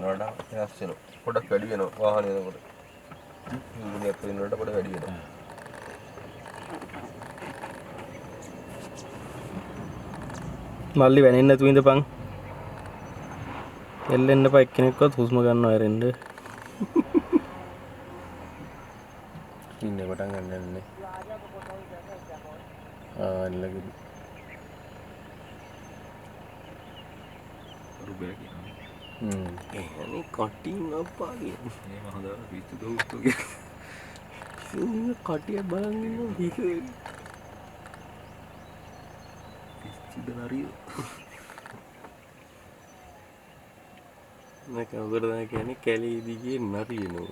වඩා වෙනස් වෙනවා. පොඩක් වැඩි වෙනවා වාහනේ යනකොට. මුලියක් වෙනකොට පොඩ වැඩි වෙනවා. මල්ලි වැනෙන්නේ නැතුව ඉඳපන්. එල්ලෙන්න එපා එක්කෙනෙක්වත් හුස්ම ගන්නවා ඇරෙන්න. ඉන්නේ පටන් ගන්න යන්නේ. එල්ලගෙන. රුබෑ කියනවා. එහෙනම් කටින් අප්පා කියන්නේ. මේ හොඳ පිස්සු දොස්තු කියන. සුනිය කටිය බලන් ඉන්නවා පිස්සු. පිස්සුද නරියෝ. මම කවුරුද කියන්නේ කැලේ දිගේ නරියනෝ.